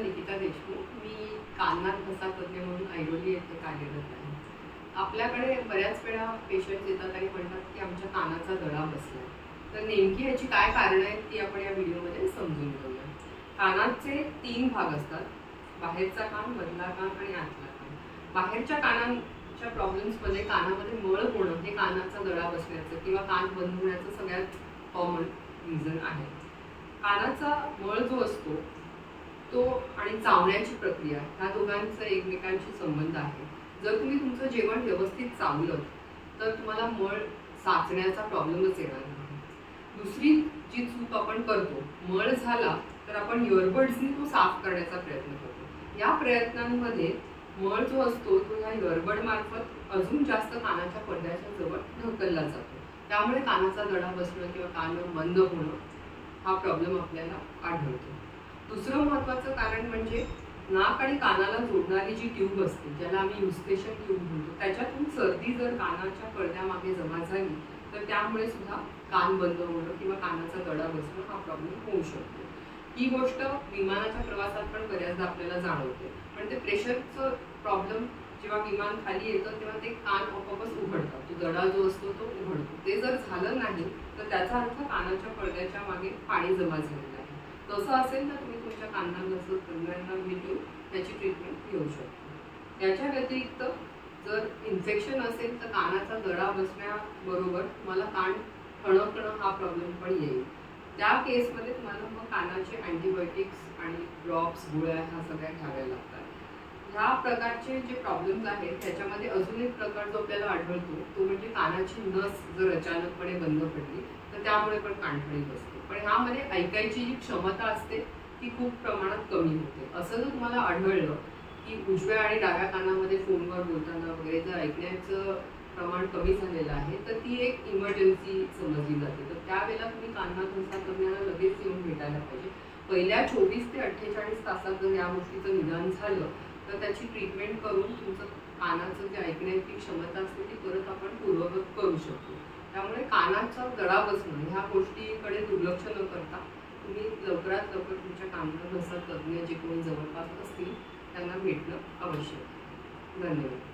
निकिता देशमुख। मी कान घसा तज्ञ म्हणून ऐरोली येथे कार्यरत आहे। आपल्याकडे बऱ्याच वेळा पेशंट्स येतात आणि म्हणतात की आमच्या कानाचा दडा बसलाय। तर नेमकी याची काय कारण आहेत ती आपण या व्हिडिओमध्ये समजून घेऊया। कानाचे 3 भाग असतात, बाहेरचा कान, मधला कान आणि आतला कान। बाहेरच्या कानांच्या प्रॉब्लेम्समध्ये कानामध्ये मळ होणं हे कानाचा दडा बसण्याचं किंवा कान बंद होण्याचं सगळ्यात कॉमन रिझन आहे। कानाचा मळ जो असतो तो आणि चावण्याची प्रक्रिया ह्या दोघांचा एकमेकांशी संबंध आहे। जर तुम्ही तुमचं जेवण व्यवस्थित चावलं तर तुम्हाला मळ साचण्याचा प्रॉब्लेमच येणार नाही। दुसरी जी चूक आपण करतो, मळ झाला तर आपण इयरबड्सनी तो साफ करण्याचा प्रयत्न करतो। या प्रयत्नांमध्ये मळ जो असतो तो या इयरबड मार्फत अजून जास्त कानाच्या पडद्याच्या जवळ ढकलला जातो। त्यामुळे कानाचा दडा बसणं किंवा कान बंद होणं हा प्रॉब्लेम आपल्याला आढळतो। दुसरं महत्त्वाचं कारण म्हणजे नाक आणि कानाला जोडणारी जी ट्यूब असते, ज्याला आम्ही युस्टेशन ट्यूब म्हणतो, त्याच्यातून सर्दी जर कानाच्या पडद्यामागे जमा झाली तर त्यामुळे सुद्धा कान बंद होणं किंवा कानाचा दडा बसणं हा प्रॉब्लेम होऊ शकतो। ही गोष्ट विमानाच्या प्रवासात पण बऱ्याचदा आपल्याला जाणवते, पण ते प्रेशरचं प्रॉब्लेम जेव्हा विमान खाली येतं तेव्हा ते कान आपोआपच उघडतात, तो दडा जो असतो तो उघडतो। ते जर झालं नाही तर त्याचा अर्थ कानाच्या पडद्याच्या मागे पाणी जमा झालेलं आहे। तसं असेल तर तुम्ही तुमच्या कानाघसा तज्ञांना भेटून त्याची ट्रीटमेंट घेऊ शकता। याच्या व्यतिरिक्त जर इन्फेक्शन असेल तर कानाचा दडा बसण्याबरोबर तुम्हाला कान ठणकणं हा प्रॉब्लेम पण येईल। त्या केसमध्ये तुम्हाला मग कानाचे अँटीबायोटिक्स आणि ड्रॉप्स, गोळ्या ह्या सगळ्या घ्याव्या लागतात। ह्या प्रकारचे जे प्रॉब्लेम्स आहेत त्याच्यामध्ये अजून एक प्रकार जो आपल्याला आढळतो तो म्हणजे कानाची नस जर अचानकपणे बंद पडली तर त्यामुळे पण कानठळी बसते। पण ह्यामध्ये ऐकायची जी क्षमता असते ती खूप प्रमाणात कमी होते। असं जर तुम्हाला आढळलं की उजव्या आणि डाव्या कानामध्ये फोनवर बोलताना वगैरे जर ऐकण्याचं प्रमाण कमी झालेलं आहे तर ती एक इमर्जन्सी समजली जाते। तर त्यावेळेला तुम्ही कानाघसा तज्ञांना लगेच येऊन भेटायला पाहिजे। पहिल्या 24 ते 48 तासात जर या गोष्टीचं निदान झालं तर त्याची ट्रीटमेंट करून तुमचं कानाचं जे ऐकण्याची क्षमता असते ती परत आपण पूर्ववत करू शकतो। त्यामुळे कानाचा दडा बसणं ह्या गोष्टीकडे दुर्लक्ष न करता तुम्ही लवकरात लवकर तुमच्या कानाघसा तज्ञ जे कोणी जवळपास असतील त्यांना भेटणं आवश्यक आहे। धन्यवाद।